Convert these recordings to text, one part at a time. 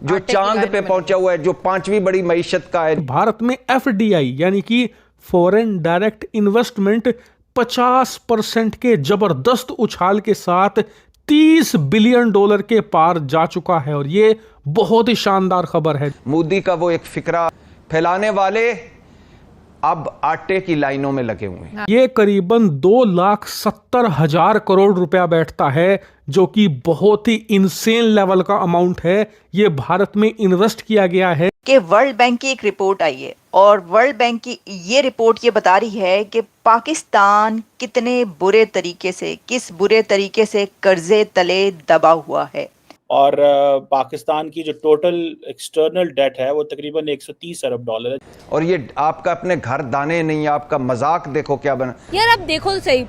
जो चांद पे पहुंचा हुआ है, जो 5वीं बड़ी मईशत का है। भारत में एफडीआई यानी कि फॉरेन डायरेक्ट इन्वेस्टमेंट 50% के जबरदस्त उछाल के साथ $30 बिलियन के पार जा चुका है और ये बहुत ही शानदार खबर है। मोदी का वो एक फिक्रा फैलाने वाले अब आटे की लाइनों में लगे हुए हैं। ये करीबन 2,70,000 करोड़ रुपया बैठता है, जो कि बहुत ही इंसेन लेवल का अमाउंट है। ये भारत में इन्वेस्ट किया गया है। कि वर्ल्ड बैंक की एक रिपोर्ट आई है और वर्ल्ड बैंक की ये रिपोर्ट ये बता रही है कि पाकिस्तान कितने बुरे तरीके से, किस बुरे तरीके से कर्जे तले दबा हुआ है। और पाकिस्तान की जो टोटल एक्सटर्नल डेट है वो तकरीबन $130 अरब है। और ये आपका अपने घर दाने नहीं, आपका मजाक देखो क्या बना। यार अब देखो तो सही,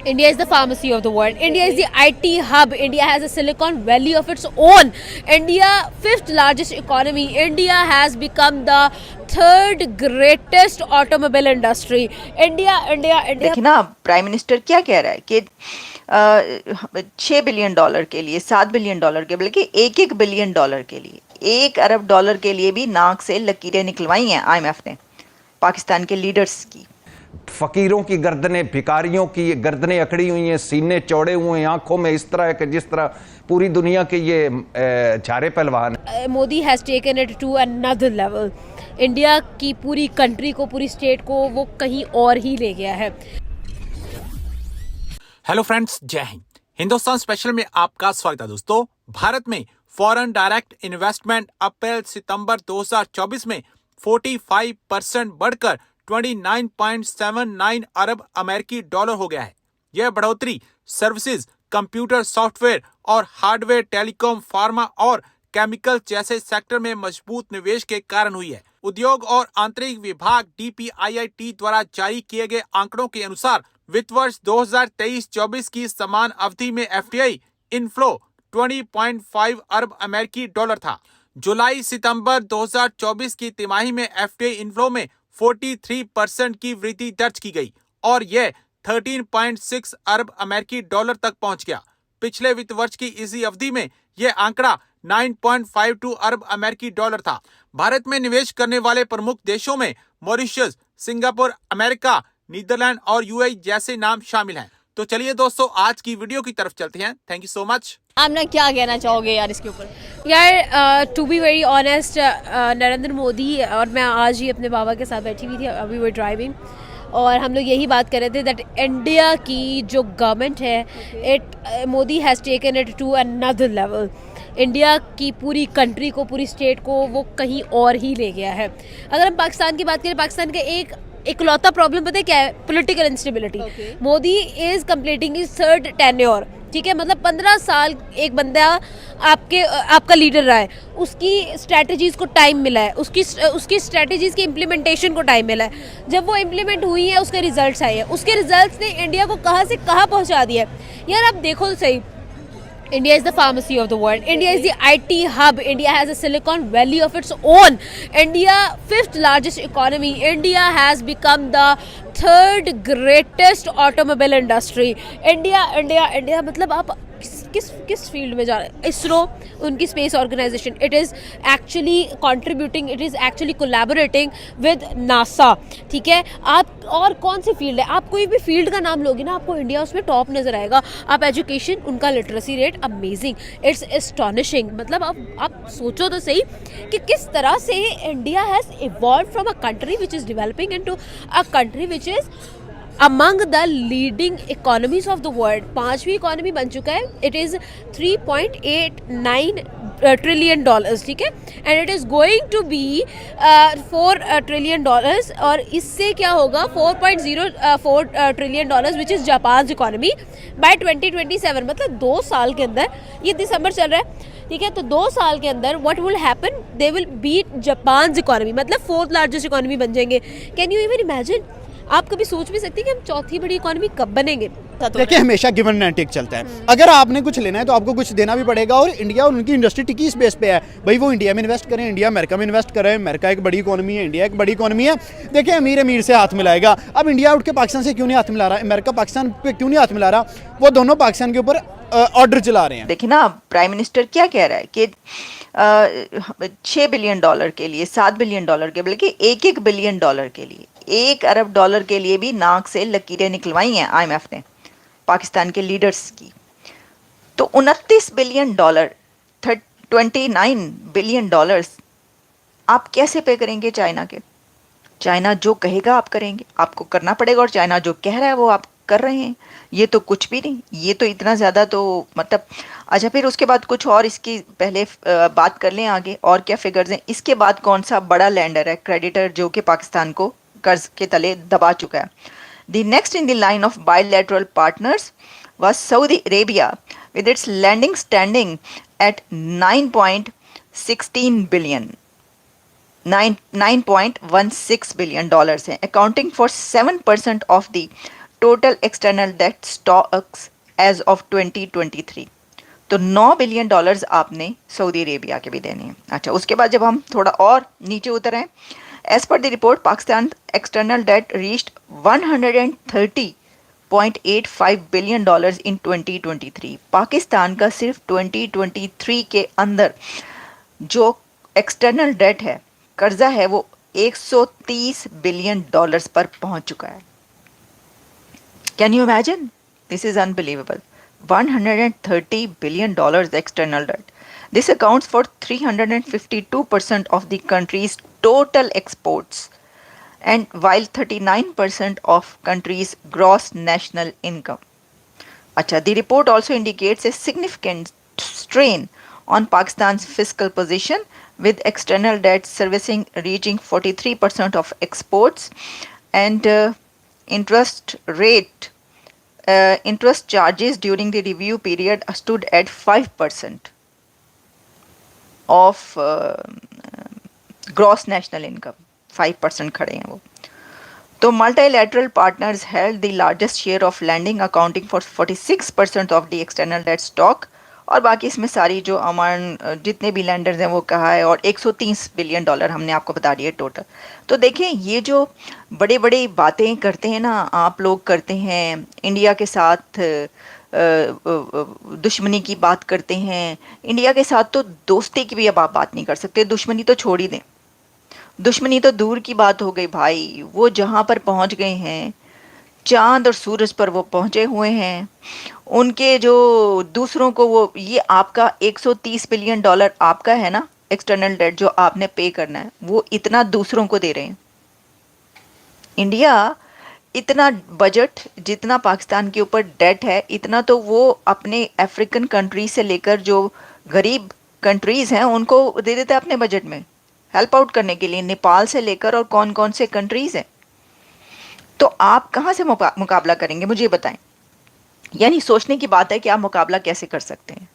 India is the pharmacy of the world. India is the IT hub. India has a Silicon Valley of its own. India, 5th largest economy. India has become the 3rd greatest automobile industry. India. देखिए ना, prime minister क्या कह रहा है कि $6 billion के लिए, $7 billion के, बल्कि $1 बिलियन के लिए, $1 अरब के लिए भी नाक से लकीरें निकलवाई हैं IMF ने पाकिस्तान के लीडर्स की। फकीरों की गर्दनें, भिखारियों की गर्दनें अकड़ी हुई हैं, सीने चौड़े हुए हैं, आंखों में इस तरह है कि जिस तरह पूरी दुनिया के ये झारे पहलवान। Modi has taken it to another level. India की पूरी कंट्री को, पूरी स्टेट को वो कहीं और ही ले गया है। हेलो फ्रेंड्स, जय हिंद। हिंदुस्तान स्पेशल में आपका स्वागत है दोस्तों। भारत में फॉरेन डायरेक्ट इन्वेस्टमेंट अप्रैल सितंबर 2024 में 45% बढ़कर 29.79 अरब अमेरिकी डॉलर हो गया है। यह बढ़ोतरी सर्विसेज, कंप्यूटर सॉफ्टवेयर और हार्डवेयर, टेलीकॉम, फार्मा और केमिकल जैसे सेक्टर में मजबूत निवेश के कारण हुई है। उद्योग और आंतरिक विभाग DPIIT द्वारा जारी किए गए आंकड़ों के अनुसार वित्त वर्ष 2023-24 की समान अवधि में FDI इनफ्लो 20.5 अरब अमेरिकी डॉलर था। जुलाई सितंबर 2024 की तिमाही में FDI इनफ्लो में 43% की वृद्धि दर्ज की गई और यह 13.6 अरब अमेरिकी डॉलर तक पहुंच गया। पिछले वित्त वर्ष की इसी अवधि में यह आंकड़ा 9.52 अरब अमेरिकी डॉलर था। भारत में निवेश करने वाले प्रमुख देशों में मॉरिशस, सिंगापुर, अमेरिका, नीदरलैंड और UAE जैसे नाम शामिल हैं। तो चलिए दोस्तों, आज की वीडियो की तरफ चलते हैं। Thank you so much. आप ना क्या कहना चाहोगे यार इसके ऊपर? यार to be very honest, Narendra Modi और मैं आज ही अपने बाबा के साथ बैठी हुई थी, अभी वो ड्राइविंग, और हम लोग यही बात कर रहे थे दैट इंडिया की जो गवर्नमेंट है, Modi has taken it to another level. India की पूरी कंट्री को, पूरी स्टेट को वो कहीं और ही ले गया है। अगर हम पाकिस्तान की बात करें, पाकिस्तान का एक इकलौता प्रॉब्लम पता है क्या है? Political instability. Modi is completing his 3rd tenure, ठीक है, मतलब 15 साल एक बंदा आपका लीडर रहा है, उसकी स्ट्रैटेजीज को टाइम मिला है, उसकी स्ट्रैटेजीज की इम्प्लीमेंटेशन को टाइम मिला है। जब वो इम्प्लीमेंट हुई है, उसके रिजल्ट्स आए हैं, उसके रिजल्ट्स ने इंडिया को कहाँ से कहाँ पहुँचा दिया है। यार अब देखो तो सही, India is the pharmacy of the world. India is the IT hub. India has a Silicon Valley of its own. India, 5th largest economy. India has become the 3rd greatest automobile industry. India मतलब आप किस field में जा रहे हैं? इसरो, उनकी space organization, it is actually contributing, it is actually collaborating with NASA, ठीक है। आप और कौन सी फील्ड है, आप कोई भी फील्ड का नाम लोगे ना, आपको इंडिया उसमें टॉप नज़र आएगा। आप एजुकेशन, उनका literacy rate amazing, it's astonishing. मतलब आप सोचो तो सही कि किस तरह से India has evolve from a country which is developing into a country which is among the leading economies of the world। 5वीं इकोनॉमी बन चुका है। इट इज़ $3.89 ट्रिलियन, ठीक है, and it is going to be $4 trillion, और इससे क्या होगा 4.04 trillion which is Japan economy by 2027। मतलब 2 साल के अंदर, ये दिसंबर चल रहा है, ठीक है, तो 2 साल के अंदर what will happen, they will beat Japan economy, मतलब 4th लार्जेस्ट इकोनॉमी बन जाएंगे। Can you even imagine? आप कभी सोच भी सकते हैं कि हम 4थी बड़ी इकोनॉमी कब बनेंगे? देखिए, हमेशा गिवन एंड टेक चलता है। अगर आपने कुछ लेना है तो आपको कुछ देना भी पड़ेगा, और इंडिया और उनकी इंडस्ट्री टिकी इस बेस पे है, भाई वो इंडिया में इन्वेस्ट करें, इंडिया अमेरिका में इन्वेस्ट करें। अमेरिका एक बड़ी इकोनॉमी है, इंडिया एक बड़ी इकोनॉमी है। देखिए, अमीर से हाथ मिलाएगा। अब इंडिया उठ के पाकिस्तान से क्यों नहीं हाथ मिला रहा, अमेरिका पाकिस्तान पे क्यों नहीं हाथ मिला रहा? वो दोनों पाकिस्तान के ऊपर ऑर्डर चला रहे हैं। देखिए ना, प्राइम मिनिस्टर क्या कह रहा है कि $6 बिलियन के लिए, $7 बिलियन के, बल्कि $1 बिलियन के लिए, $1 अरब के लिए भी नाक से लकीरें निकलवाई हैं IMF ने पाकिस्तान के लीडर्स की। तो $29 बिलियन, 29 बिलियन डॉलर्स आप कैसे पे करेंगे चाइना के? चाइना जो कहेगा आप करेंगे, आपको करना पड़ेगा, और चाइना जो कह रहा है वो आप कर रहे हैं। ये तो कुछ भी नहीं, ये तो इतना ज़्यादा तो मतलब। अच्छा, फिर उसके बाद कुछ और, इसकी पहले बात कर लें आगे और क्या फिगर्स हैं। इसके बाद कौन सा बड़ा लैंडर है, क्रेडिटर, जो कि पाकिस्तान को कर्ज के तले दबा चुका है? The next in the line of bilateral partners was Saudi Arabia with its lending standing at 9.16 billion, 9.16 billion dollars है, accounting for 7% of the total external debt stocks as of 2023। तो $9 बिलियन आपने सऊदी अरेबिया के भी देने हैं। अच्छा, उसके बाद जब हम थोड़ा और नीचे उतर आए, as per the report Pakistan external debt reached 130.85 billion dollars in 2023। Pakistan का सिर्फ 2023 के अंदर जो एक्सटर्नल डेट है, कर्जा है, वो 130 बिलियन डॉलर्स पर पहुंच चुका है। Can you imagine? This is unbelievable. 130 billion dollars external debt. This accounts for 352% of the country's total exports, and while 39% of country's gross national income. Acha, the report also indicates a significant strain on Pakistan's fiscal position, with external debt servicing reaching 43% of exports, and interest charges during the review period stood at 5% of gross national income। 5% खड़े हैं वो। तो multilateral partners held the largest share of lending, accounting for 46% of the external debt stock, और बाकी इसमें सारी जो amount जितने भी लैंडर्स हैं वो कहा है, और 130 बिलियन डॉलर हमने आपको बता दिया टोटल। तो देखें, ये जो बड़े बड़े बातें करते हैं ना आप लोग, करते हैं इंडिया के साथ दुश्मनी की बात करते हैं, इंडिया के साथ तो दोस्ती की भी अब आप बात नहीं कर सकते, दुश्मनी तो छोड़ ही दें, दुश्मनी तो दूर की बात हो गई भाई। वो जहाँ पर पहुँच गए हैं, चांद और सूरज पर वो पहुँचे हुए हैं, उनके जो दूसरों को वो, ये आपका 130 बिलियन डॉलर आपका है ना एक्सटर्नल डेट जो आपने पे करना है, वो इतना दूसरों को दे रहे हैं। इंडिया इतना बजट जितना पाकिस्तान के ऊपर डेट है, इतना तो वो अपने अफ्रीकन कंट्री से लेकर जो गरीब कंट्रीज़ हैं उनको दे देता है अपने बजट में हेल्प आउट करने के लिए, नेपाल से लेकर, और कौन कौन से कंट्रीज़ हैं। तो आप कहाँ से मुकाबला करेंगे, मुझे बताएं। यानी सोचने की बात है कि आप मुकाबला कैसे कर सकते हैं।